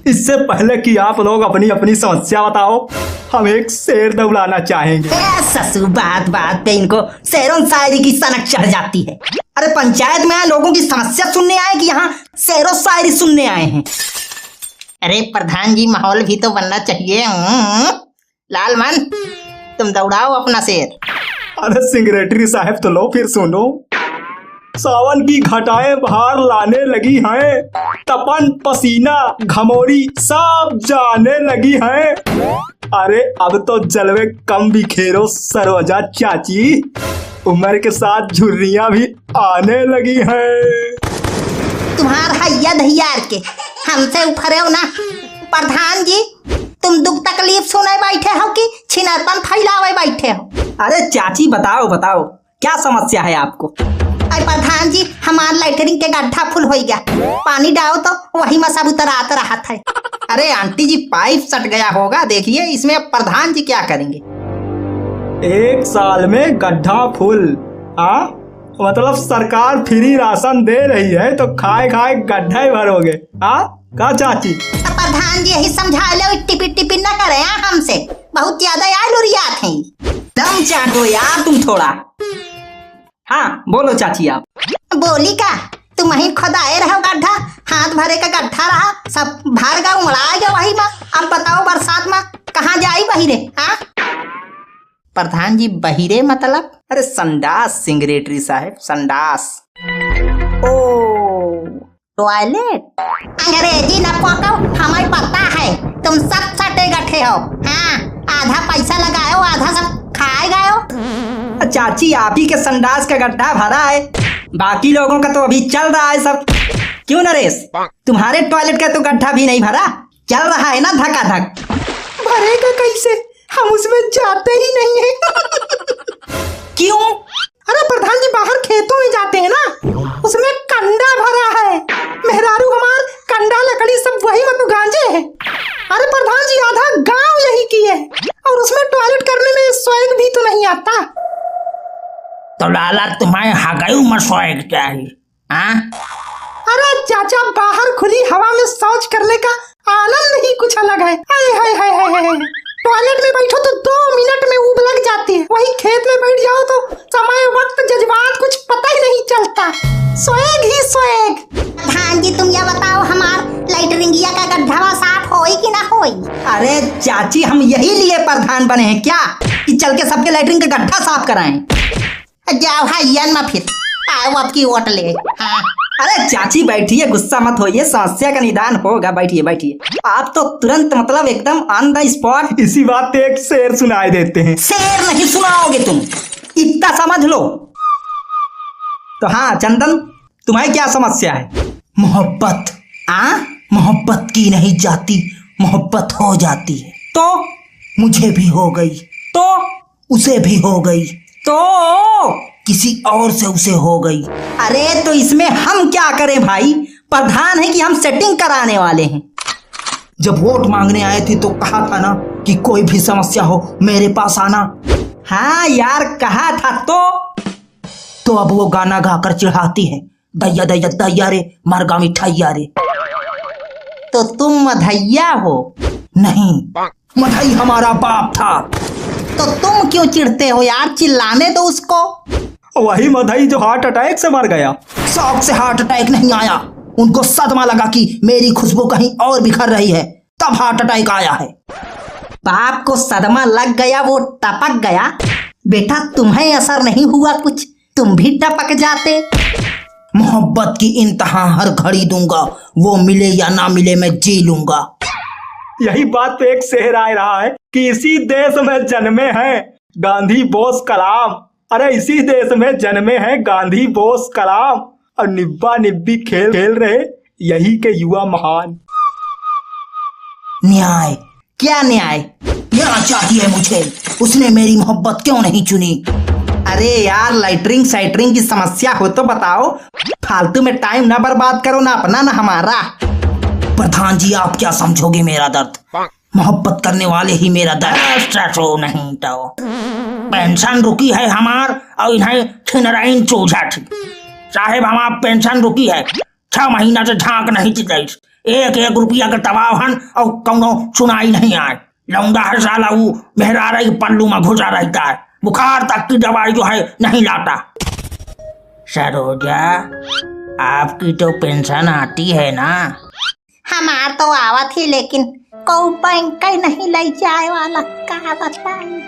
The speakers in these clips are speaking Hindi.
इससे पहले कि आप लोग अपनी अपनी समस्या बताओ, हम एक शेर दौड़ाना चाहेंगे। ससुर बात बात पे इनको शेरों शायरी की सनक चढ़ जाती है। अरे पंचायत में आए लोगों की समस्या सुनने आए कि यहाँ शेरो शायरी सुनने आए हैं? अरे प्रधान जी, माहौल भी तो बनना चाहिए। लालमन, तुम दौड़ाओ अपना शेर। अरे सेक्रेटरी साहब तो लो फिर सुनो। सावन की घटाएं बाहर लाने लगी हैं, तपन पसीना घमौरी सब जाने लगी हैं। अरे अब तो जलवे कम बिखेरो सरोजा चाची, उम्र के साथ झुर्रियां भी आने लगी हैं। तुम्हार हैया दहियार के हमसे उफरे हो ना। प्रधान जी, तुम दुख तकलीफ सुने बैठे हो कि छिनरपन फैलावे बैठे हो? अरे चाची बताओ बताओ, क्या समस्या है आपको? अरे प्रधान जी, हमार लैटरिन के गड्ढा फुल हो गया, पानी डालो तो वही में सब उतरात रहा था। अरे आंटी जी, पाइप सट गया होगा, देखिए इसमें प्रधान जी क्या करेंगे। 1 साल में गड्ढा फुल? हाँ, मतलब सरकार फ्री राशन दे रही है तो खाए खाए गड्ढा ही भरोगे? हाँ का चाची? प्रधान जी यही समझा लो, टिपी टिपी न करे हमसे, बहुत ज्यादा यार लुरियात हैं। दम चाटो यार तुम थोड़ा। हाँ बोलो चाची आप। बोली का, तुम वही खुदाए रहो गड्ढा, हाथ भरे का गड्ढा रहा, सब भर गया उमड़ा गया वही में। अब बताओ बरसात में कहाँ जाई बहिरे? हाँ प्रधान जी, बहिरे मतलब? अरे संडास सेक्रेटरी साहब, संडास। ओ टॉयलेट। अंग्रेजी न पको, हमें पता है तुम सब सटे गठे हो। हाँ, आधा पैसा लगाओ, आधा सब खाए गए। चाची आप ही के संडास का गड्ढा भरा है, बाकी लोगों का तो अभी चल रहा है सब। क्यों नरेश, तुम्हारे टॉयलेट का तो गड्ढा भी नहीं भरा? चल रहा है ना धकाधक। भरेगा कैसे, हम उसमें जाते ही नहीं है। क्यों? अरे प्रधान जी, बाहर खेतों में जाते हैं ना, उसमें कंडा भरा है। मेहरारू हमार कंडा लकड़ी सब वही में गांजे है। अरे प्रधान जी, आधा गांव यही की है, और उसमें टॉयलेट करने में स्वैग भी तो नहीं आता। तो लाला तुम्हें हगायू में स्वैग चाहिए? हाँ? अरे चाचा, बाहर खुली हवा में शौच करने का आनंद ही कुछ अलग है। हाय हाय हाय हाय हाय। टॉयलेट में बैठो तो 2 मिनट में ऊब लग जाती है, वही खेत में बैठ जाओ तो समय वक्त जज्बात कुछ पता ही नहीं चलता। स्वैग ही स्वैग। प्रधान जी, तुम यह बताओ, हमार लैटरिंगिया का गड्ढा साफ होई कि ना होई? अरे चाची, हम यही लिए प्रधान बने हैं क्या कि चल के सबके लैटरिन का गड्ढा साफ कराएं? जाओ हाइयन में फिर आओ आपकी वोट ले। हाँ। अरे चाची बैठिए, गुस्सा मत होइए, समस्या का निदान होगा। बैठिए बैठिए। आप तो तुरंत मतलब एकदम ऑन द स्पॉट। इसी बात पे एक शेर सुनाए देते हैं। शेर नहीं सुनाओगे तुम, इतना समझ लो। तो हाँ चंदन, तुम्हारी क्या समस्या है? मोहब्बत। मोहब्बत की नहीं जाती, मोहब्बत हो जाती है। तो मुझे भी हो गई, तो उसे भी हो गई, तो किसी और से उसे हो गई। अरे तो इसमें हम क्या करें भाई? प्रधान है कि हम सेटिंग कराने वाले हैं। जब वोट मांगने आए थे तो कहा था ना कि कोई भी समस्या हो मेरे पास आना। हाँ यार कहा था। तो अब वो गाना गाकर चिढ़ाती है, दैया दैया दैया रे मरगा मिठाइया रे। तो तुम मधैया हो? नहीं, मधई हमारा बाप था। तो तुम क्यों चिढ़ते हो यार? चिल्लाने दो उसको। वही मधई जो हार्ट अटैक से मर गया। शौक से हार्ट अटैक नहीं आया, उनको सदमा लगा कि मेरी खुशबू कहीं और बिखर रही है, तब हार्ट अटैक आया है। बाप को सदमा लग गया, वो टपक गया। बेटा तुम्हें असर नहीं हुआ कुछ, तुम भी टपक जाते। मोहब्बत की इंतहा हर घड़ी दूंगा, वो मिले या ना मिले मैं जी लूंगा। यही बात पे एक शेर आ रहा है कि इसी देश में जन्मे हैं गांधी बोस कलाम। अरे इसी देश में जन्मे हैं गांधी बोस कलाम, और निब्बा निब्बी खेल खेल रहे यही के युवा महान। न्याय। क्या न्याय? न्याय चाहिए मुझे, उसने मेरी मोहब्बत क्यों नहीं चुनी? अरे यार लाइटरिंग साइटरिंग की समस्या हो तो बताओ, फालतू में टाइम ना बर्बाद करो, ना अपना ना हमारा। प्रधान जी आप क्या समझोगे मेरा दर्द? मोहब्बत करने वाले ही मेरा दर्द नहीं तो पेंशन रुकी है हमार, और इन्हें छिनराइन चूझा थी। साहेब हमार पेंशन रुकी है, 6 महीना से झांक नहीं थी, एक एक रुपया का तबाहन और कौनो सुनाई नहीं आए। लौंडा है साला वो मेहरा रही पल्लू में घुसा रहता है, बुखार तक की दवाई जो है नहीं लाता। सरोजा, आपकी तो पेंशन आती है ना? हमार तो आवत ही, लेकिन कोई बैंक का नहीं ले जाए वाला, का बताई।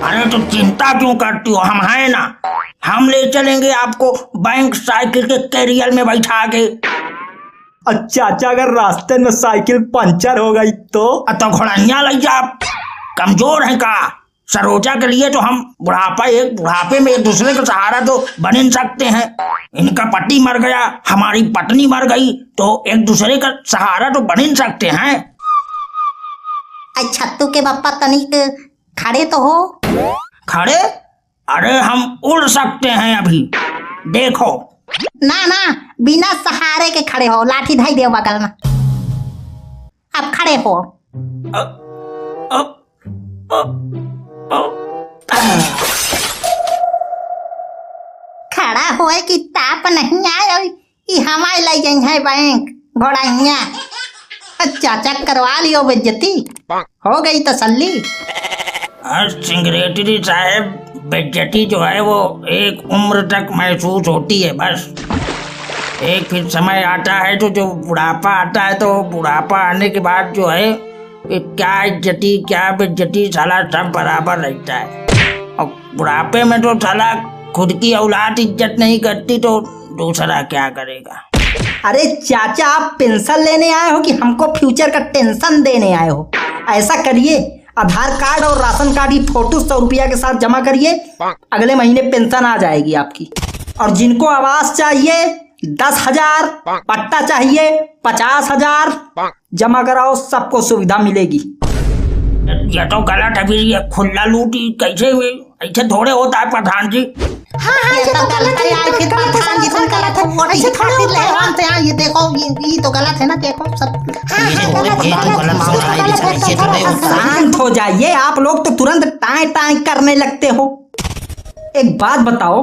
अरे तो चिंता क्यों करती हो, हम हैं ना, हम ले चलेंगे आपको बैंक साइकिल के कैरियर में बैठा के। चाचा अगर रास्ते में साइकिल पंचर हो गई तो? तो घोड़ैया ले जा, कमजोर है का? सरोजा के लिए तो हम बुढ़ापे में एक दूसरे का सहारा तो बन ही सकते हैं। इनका पति मर गया, हमारी पत्नी मर गई, तो एक दूसरे का सहारा तो बन ही सकते हैं। छत्तू के पप्पा तनिक खड़े तो हो। खड़े? अरे हम उड़ सकते हैं अभी, देखो। ना ना, बिना सहारे के खड़े हो, लाठी धाई दे बगल में। अब खड़े हो। खड़ा होए कि ताप नहीं आए, हमारे ले जाए है बैंक घोड़ैया। चाचा करवा लियो बेइज्जती, हो गई तसल्ली। सिंगरेटरी साहब, बेइज्जती जो है वो एक उम्र तक महसूस होती है बस। एक फिर समय आता है तो जो बुढ़ापा आता है, तो बुढ़ापा आने के बाद जो है क्या इज्जती क्या बेइज्जती साला सब बराबर रहता है। और बुढ़ापे में तो साला खुद की औलाद इज्जत नहीं करती तो दूसरा क्या करेगा। अरे चाचा, आप पेंशन लेने आए हो कि हमको फ्यूचर का टेंशन देने आए हो? ऐसा करिए, आधार कार्ड और राशन कार्ड की फोटो 100 रुपया के साथ जमा करिए, अगले महीने पेंशन आ जाएगी आपकी। और जिनको आवास चाहिए 10,000, पट्टा चाहिए 50,000 जमा कराओ, सबको सुविधा मिलेगी। ये तो गलत है, फिर ये खुला लूटी कैसे हुई? ऐसे थोड़े होता है प्रधान जी। हाँ ये तो गलत है यार, फिर प्रधान जी तो गलत है, वोट ही खातिर ले आते हैं। ये देखो, ये तो गलत है ना, देखो सब। शांत हो जाइए, आप लोग तो तुरंत टाई टाई करने लगते हो। एक बात बताओ,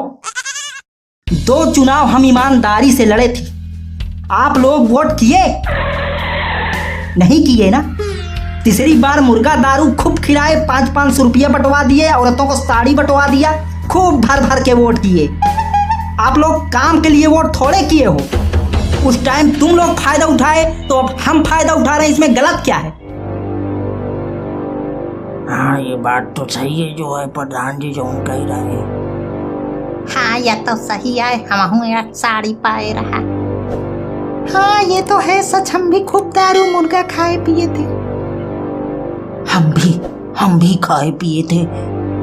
2 चुनाव हम ईमानदारी से लड़े थे, आप लोग वोट किए? नहीं किए ना? तीसरी बार मुर्गा दारू खूब खिलाए, 500-500 रुपया बंटवा दिए, औरतों को साड़ी बंटवा दिया, खूब भर भर के वोट किए। आप लोग काम के लिए वोट थोड़े किए हो। उस टाइम तुम लोग फायदा उठाए, तो अब हम फायदा उठा रहे हैं, इसमें गलत क्या है? हाँ, ये बात तो सही है जो है प्रधान जी जो हम कह रहे हैं। हाँ, यह तो सही है, हम यार साड़ी पाए रहा। हाँ ये तो है सच, हम भी खूब दारू मुर्गा खाए पिए थे। हम भी खाए पिए थे,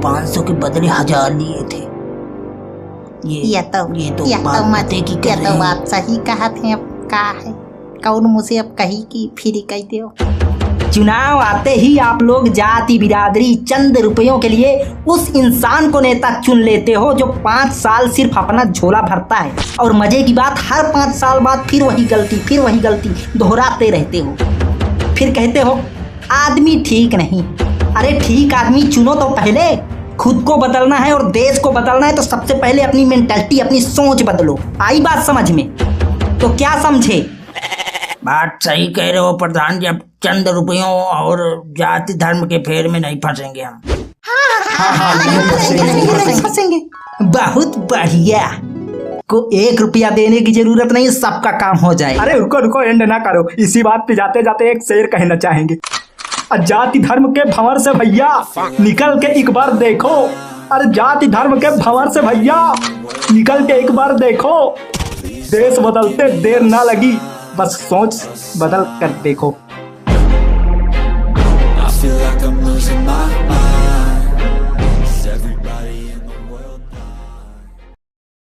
500 के बदले 1000 लिए थे। ये तो बात सही कहा थे। अब का है, कौन मुझे अब कही कि फिर कह दो। चुनाव आते ही आप लोग जाति बिरादरी चंद रुपयों के लिए उस इंसान को नेता चुन लेते हो जो 5 साल सिर्फ अपना झोला भरता है, और मजे की बात, हर 5 साल बाद फिर वही गलती दोहराते रहते हो। फिर कहते हो आदमी ठीक नहीं। अरे ठीक आदमी चुनो तो पहले। खुद को बदलना है और देश को बदलना है तो सबसे पहले अपनी मेंटालिटी, अपनी सोच बदलो। आई बात समझ में? तो क्या समझे? बात सही कह रहे हो प्रधान जी, अब चंद रुपयों और जाति धर्म के फेर में नहीं फंसेंगे हम। नहीं फंसेंगे। बहुत बढ़िया, को 1 रुपया देने की जरूरत नहीं, सबका काम हो जाए। अरे रुको, एंड ना करो। इसी बात पे जाते जाते एक शेर कहना चाहेंगे। जाति धर्म के भंवर से भैया निकल के एक बार देखो। अरे जाति धर्म के भंवर से भैया निकल के एक बार देखो। देश बदलते देर ना लगी, बस सोच बदल कर देखो। I feel like I'm losing my mind.